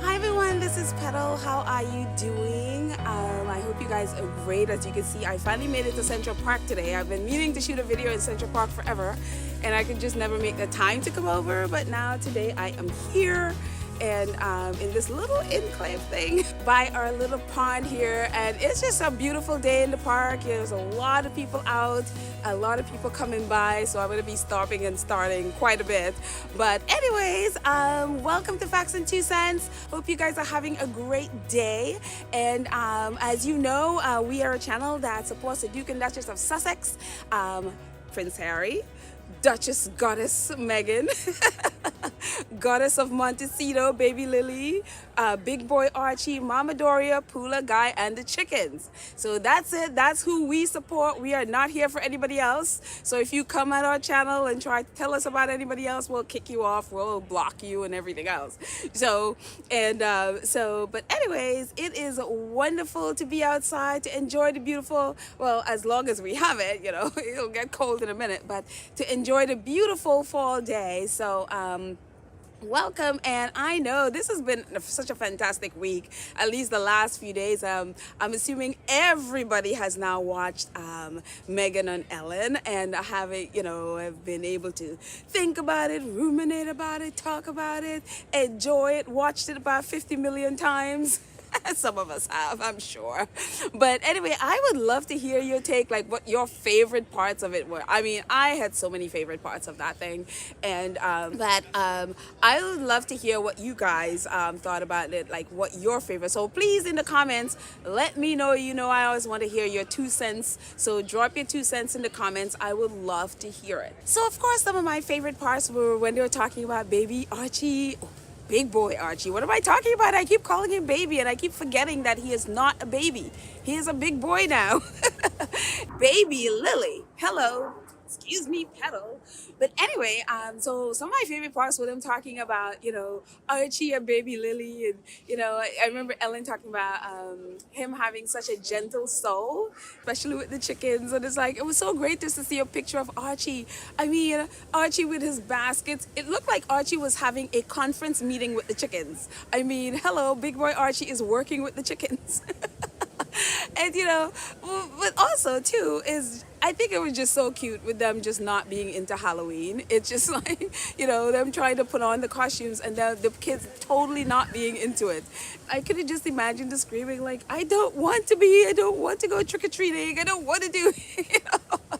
Hi everyone, this is Petal. How are you doing? I hope you guys are great. As you can see, I finally made it to Central Park today. I've been meaning to shoot a video in Central Park forever, and I could just never make the time to come over. But now today I am here and in this little enclave thing by our little pond here, and it's just a beautiful day in the park. There's a lot of people out, a lot of people coming by, so I'm going to be stopping and starting quite a bit. But anyways, welcome to Facts and Two Cents. Hope you guys are having a great day. And as you know, we are a channel that supports the Duke and Duchess of Sussex, Prince Harry, Duchess Goddess Meghan, Goddess of Montecito, Baby Lily, Big Boy Archie, Mama Doria, Pula Guy, and the chickens. So that's it. That's who we support. We are not here for anybody else. So if you come at our channel and try to tell us about anybody else, we'll kick you off, we'll block you and everything else. But anyways, it is wonderful to be outside, to enjoy the beautiful, well, as long as we have it, you know, it'll get cold in a minute, but to enjoy the beautiful fall day. So welcome, and I know this has been such a fantastic week, at least the last few days. I'm assuming everybody has now watched Meghan and Ellen, and have been able to think about it, ruminate about it, talk about it, enjoy it, watched it about 50 million times. Some of us have, I'm sure. But anyway, I would love to hear your take, like what your favorite parts of it were. I mean, I had so many favorite parts of that thing, and I would love to hear what you guys thought about it, like what your favorite. So please, in the comments, let me know. You know, I always want to hear your 2 cents. So drop your 2 cents in the comments. I would love to hear it. So of course, some of my favorite parts were when they were talking about baby Archie. Big boy Archie. What am I talking about? I keep calling him baby, and I keep forgetting that he is not a baby. He is a big boy now. Baby Lily. Hello. Excuse me, Petal. But anyway, so some of my favorite parts were them talking about, you know, Archie and baby Lily. And, you know, I remember Ellen talking about him having such a gentle soul, especially with the chickens. And it's like, it was so great just to see a picture of Archie. I mean, Archie with his baskets. It looked like Archie was having a conference meeting with the chickens. I mean, hello, big boy Archie is working with the chickens. And, you know, but also, too, is I think it was just so cute with them just not being into Halloween. It's just like, you know, them trying to put on the costumes and the kids totally not being into it. I could have just imagined the screaming like, I don't want to go trick-or-treating. I don't want to do, you know.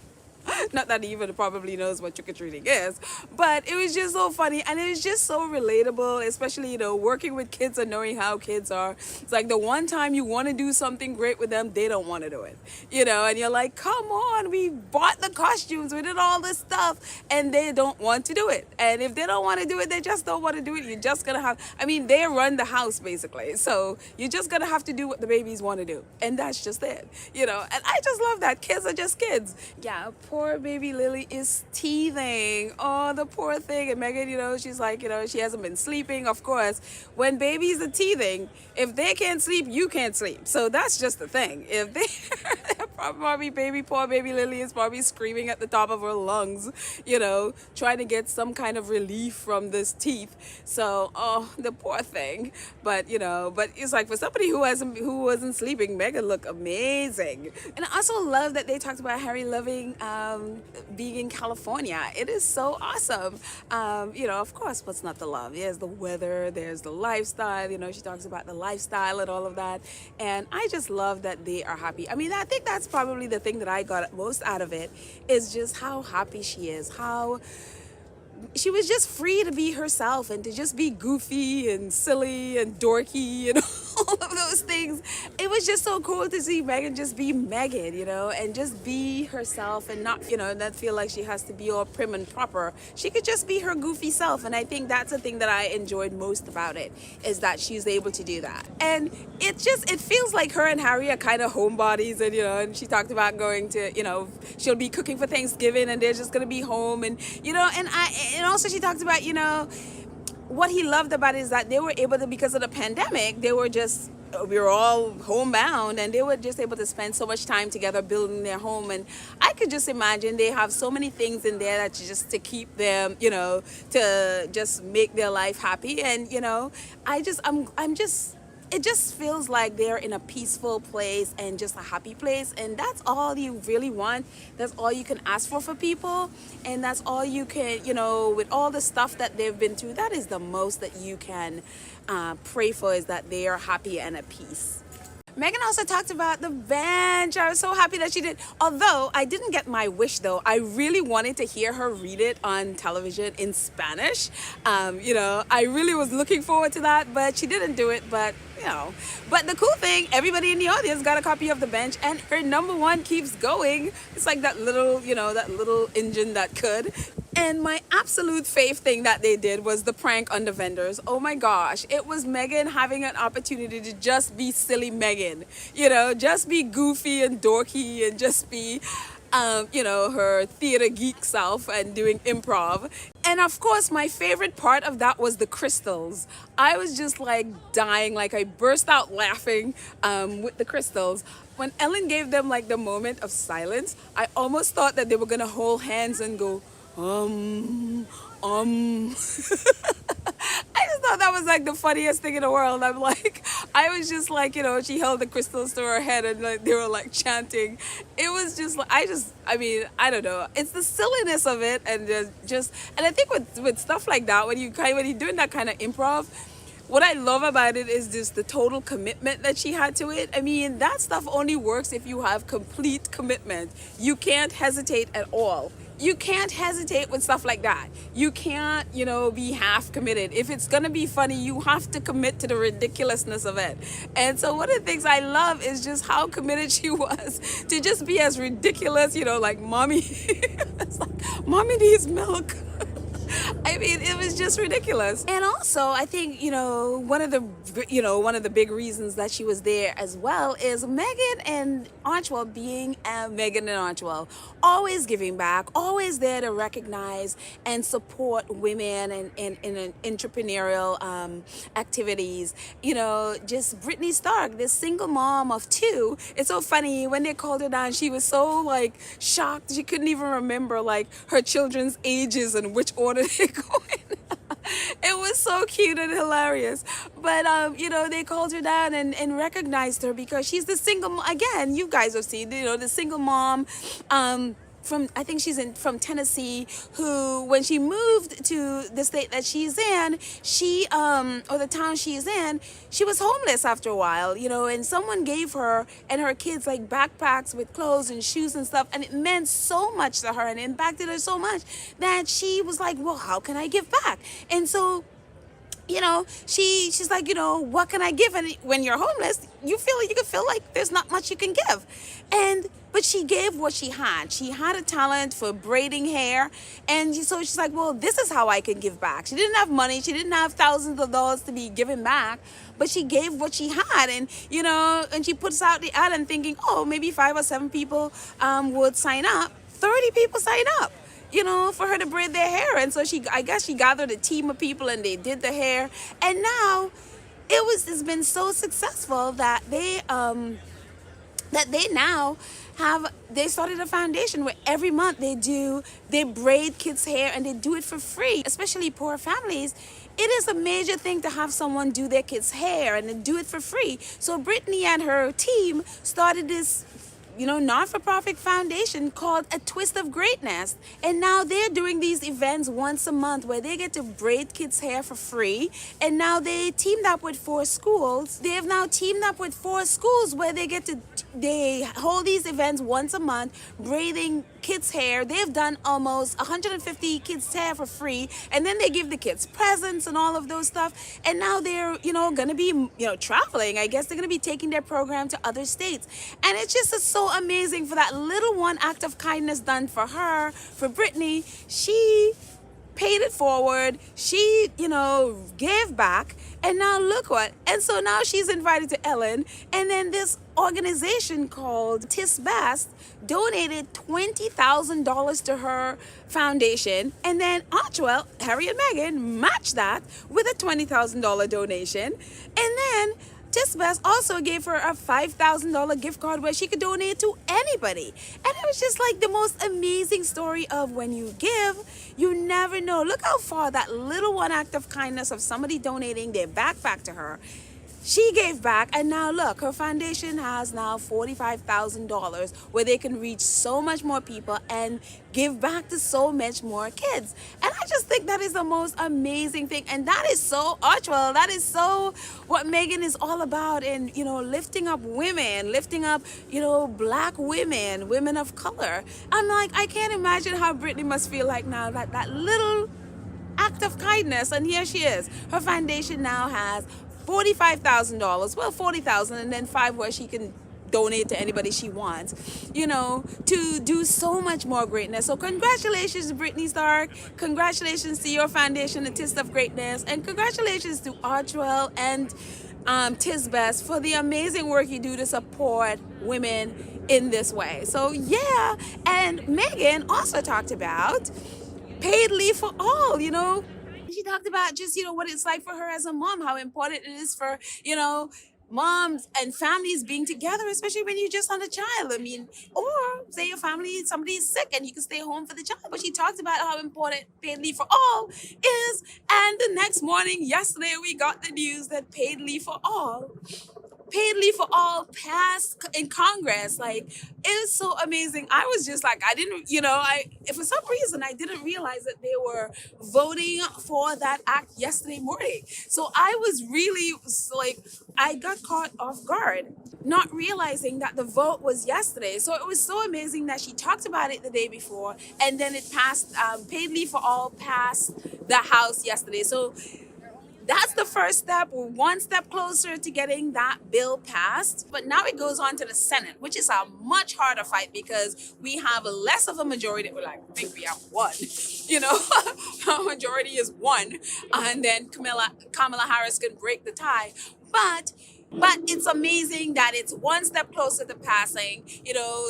Not that he even probably knows what trick-or-treating is, but it was just so funny, and it was just so relatable, especially, you know, working with kids and knowing how kids are. It's like the one time you want to do something great with them, they don't want to do it, you know, and you're like, come on, we bought the costumes, we did all this stuff, and they don't want to do it. And if they don't want to do it, they just don't want to do it. You're just gonna have, I mean, they run the house basically, so you're just gonna have to do what the babies want to do, and that's just it, you know. And I just love that kids are just kids. Yeah, poor baby Lily is teething. Oh, the poor thing. And Meghan, you know, she's like, you know, she hasn't been sleeping. Of course, when babies are teething, if they can't sleep, you can't sleep. So that's just the thing. If they probably poor baby Lily is probably screaming at the top of her lungs, you know, trying to get some kind of relief from this teeth. So, oh, the poor thing. But, you know, but it's like for somebody who wasn't sleeping, Meghan looked amazing. And I also love that they talked about Harry loving being in California. It is so awesome. You know, of course, what's not to love? There's the weather, there's the lifestyle, you know, she talks about the lifestyle and all of that. And I just love that they are happy. I mean, I think that's probably the thing that I got most out of it, is just how happy she is, how she was just free to be herself and to just be goofy and silly and dorky and all of those things. It was just so cool to see Meghan just be Meghan, you know, and just be herself and not, you know, not feel like she has to be all prim and proper. She could just be her goofy self. And I think that's the thing that I enjoyed most about it, is that she's able to do that. And it feels like her and Harry are kind of homebodies, and, you know, and she talked about going to, you know, she'll be cooking for Thanksgiving and they're just going to be home, and, you know, and also she talked about, you know, what he loved about it is that they were able to, because of the pandemic, they were just we were all homebound, and they were just able to spend so much time together building their home. And I could just imagine they have so many things in there that just to keep them, to just make their life happy. And I'm just, it just feels like they're in a peaceful place and just a happy place, and that's all you really want. That's all you can ask for people, and that's all you can, with all the stuff that they've been through, that is the most that you can pray for, is that they are happy and at peace. Meghan also talked about the bench. I was so happy that she did. Although I didn't get my wish, though. I really wanted to hear her read it on television in Spanish. I really was looking forward to that, but she didn't do it. But the cool thing, everybody in the audience got a copy of the bench, and her number one keeps going. It's like that little engine that could. And my absolute fave thing that they did was the prank on the vendors. Oh my gosh, it was Meghan having an opportunity to just be silly Meghan, just be goofy and dorky and just be, her theater geek self and doing improv. And of course, my favorite part of that was the crystals. I was just like dying, like I burst out laughing with the crystals. When Ellen gave them like the moment of silence, I almost thought that they were gonna hold hands and go, I just thought that was like the funniest thing in the world. I was just like, she held the crystals to her head and like they were like chanting. It was just like, I don't know. It's the silliness of it, and and I think with stuff like that, when you're doing that kind of improv, what I love about it is just the total commitment that she had to it. I mean, that stuff only works if you have complete commitment. You can't hesitate at all. You can't hesitate with stuff like that. You can't, be half committed. If it's gonna be funny, you have to commit to the ridiculousness of it. And so one of the things I love is just how committed she was to just be as ridiculous, like mommy, it's like, mommy needs milk. I mean, it was just ridiculous. And also, I think, one of the big reasons that she was there as well is Meghan and Archewell being Meghan and Archewell, always giving back, always there to recognize and support women and in entrepreneurial activities. Just Brittany Stark, this single mom of two. It's so funny, when they called her down, she was so like shocked. She couldn't even remember like her children's ages and which order they go in. It was so cute and hilarious. But, they called her down and recognized her because she's the single, again, you guys have seen, the single mom, I think she's from Tennessee, who, when she moved to the state that she's in, or the town she's in, she was homeless after a while, and someone gave her and her kids like backpacks with clothes and shoes and stuff, and it meant so much to her and impacted her so much that she was like, well, how can I give back? And so, she's like, what can I give? And when you're homeless, you can feel like there's not much you can give. But she gave what she had. She had a talent for braiding hair. And so she's like, well, this is how I can give back. She didn't have money. She didn't have thousands of dollars to be giving back. But she gave what she had. And, and she puts out the ad and thinking, oh, maybe 5 or 7 people would sign up. 30 people sign up, for her to braid their hair. And so I guess she gathered a team of people and they did the hair. And now it's been so successful that they they started a foundation where every month they braid kids' hair, and they do it for free, especially poor families. It is a major thing to have someone do their kids' hair and then do it for free. So Brittany and her team started this not-for-profit foundation called A Twist of Greatness. And now they're doing these events once a month where they get to braid kids' hair for free. And now they teamed up with 4 schools. They have now teamed up with 4 schools where they hold these events once a month, braiding kids' hair. They've done almost 150 kids' hair for free. And then they give the kids presents and all of those stuff. And now they're, going to be, traveling. I guess they're going to be taking their program to other states. And it's just so amazing for that little one act of kindness done for her, for Brittany. She paid it forward. She, gave back. And now look what. And so now she's invited to Ellen. And then this organization called Tis Best donated $20,000 to her foundation. And then Archewell, Harry and Meghan matched that with a $20,000 donation. And then Tis Best also gave her a $5,000 gift card where she could donate to anybody. And it was just like the most amazing story of when you give, you never know. Look how far that little one act of kindness of somebody donating their backpack to her, she gave back, and now look, her foundation has now $45,000 where they can reach so much more people and give back to so much more kids. And I just think that is the most amazing thing, and that is so Archwell. That is so what Meghan is all about, and lifting up women, lifting up black women, women of color. I'm like, I can't imagine how Britney must feel like now that little act of kindness, and here she is. Her foundation now has $45,000, well, 40,000, and then 5 where she can donate to anybody she wants, to do so much more greatness. So congratulations to Brittany Stark, congratulations to your foundation, the Tis of Greatness, and congratulations to Archwell and Tis Best for the amazing work you do to support women in this way. So yeah, and Meghan also talked about paid leave for all, She talked about just, what it's like for her as a mom, how important it is for, moms and families being together, especially when you're just on a child. I mean, or say your family, somebody is sick and you can stay home for the child. But she talked about how important paid leave for all is. And the next morning, yesterday, we got the news that paid leave for all passed in Congress. Like, it was so amazing. I was just like, I didn't, for some reason, I didn't realize that they were voting for that act yesterday morning. So I was really like, I got caught off guard, not realizing that the vote was yesterday. So it was so amazing that she talked about it the day before, and then it passed, paid leave for all passed the House yesterday. So that's the first step. We're one step closer to getting that bill passed. But now it goes on to the Senate, which is a much harder fight because we have less of a majority. We're like, I think we have one, our majority is one. And then Kamala Harris can break the tie. But it's amazing that it's one step closer to passing,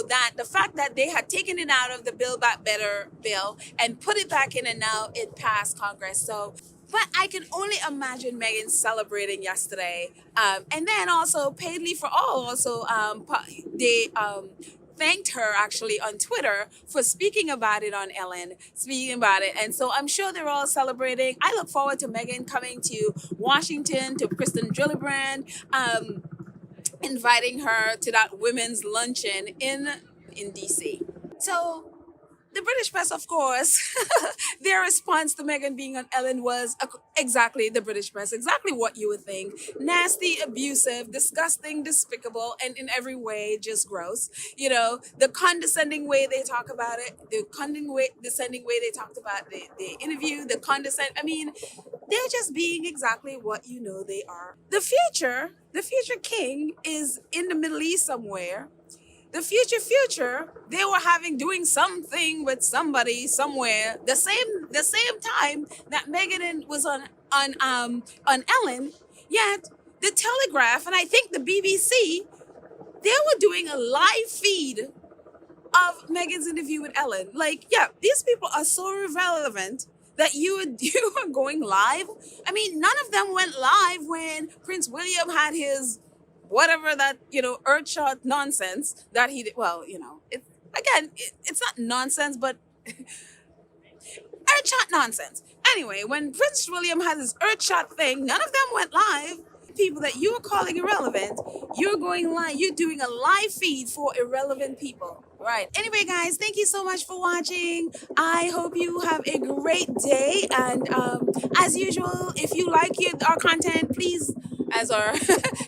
that the fact that they had taken it out of the Build Back Better bill and put it back in, and now it passed Congress. So, but I can only imagine Meghan celebrating yesterday. And then also paid leave for all. Also, they thanked her actually on Twitter for speaking about it on Ellen, And so I'm sure they're all celebrating. I look forward to Meghan coming to Washington, to Kristen Gillibrand, inviting her to that women's luncheon in DC. So the British press, of course, their response to Meghan being on Ellen was exactly the British press, exactly what you would think. Nasty, abusive, disgusting, despicable, and in every way just gross. The condescending way they talk about it, the condescending way they talked about the interview, I mean, they're just being exactly what they are. The future king is in the Middle East somewhere. The future, they were doing something with somebody somewhere the same time that Meghan was on Ellen. Yet the Telegraph and I think the BBC, they were doing a live feed of Meghan's interview with Ellen. Like, yeah, these people are so irrelevant that you are going live. I mean, none of them went live when Prince William had his whatever that, earthshot nonsense that he did. Well, it's not nonsense, but earthshot nonsense. Anyway, when Prince William had his earthshot thing, none of them went live. People that you are calling irrelevant, you're going live. You're doing a live feed for irrelevant people. Right. Anyway, guys, thank you so much for watching. I hope you have a great day. And as usual, if you like our content, please, as our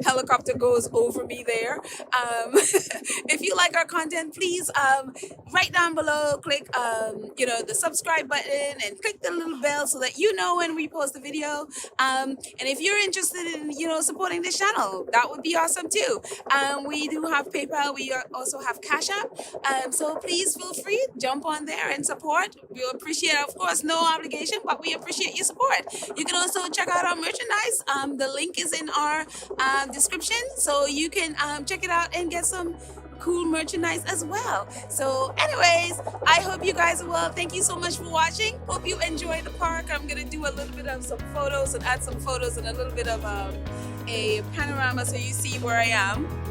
helicopter goes over me there, if you like our content, please right down below, click the subscribe button and click the little bell so that you know when we post a video. And if you're interested in supporting this channel, that would be awesome too. We do have PayPal. We also have Cash App. So please feel free, jump on there and support. We'll appreciate, of course, no obligation, but we appreciate your support. You can also check out our merchandise. The link is in our description, so you can check it out and get some cool merchandise as well. So anyways, I hope you guys are well. Thank you so much for watching. Hope you enjoy the park. I'm gonna do a little bit of some photos and add some photos and a little bit of a panorama so you see where I am.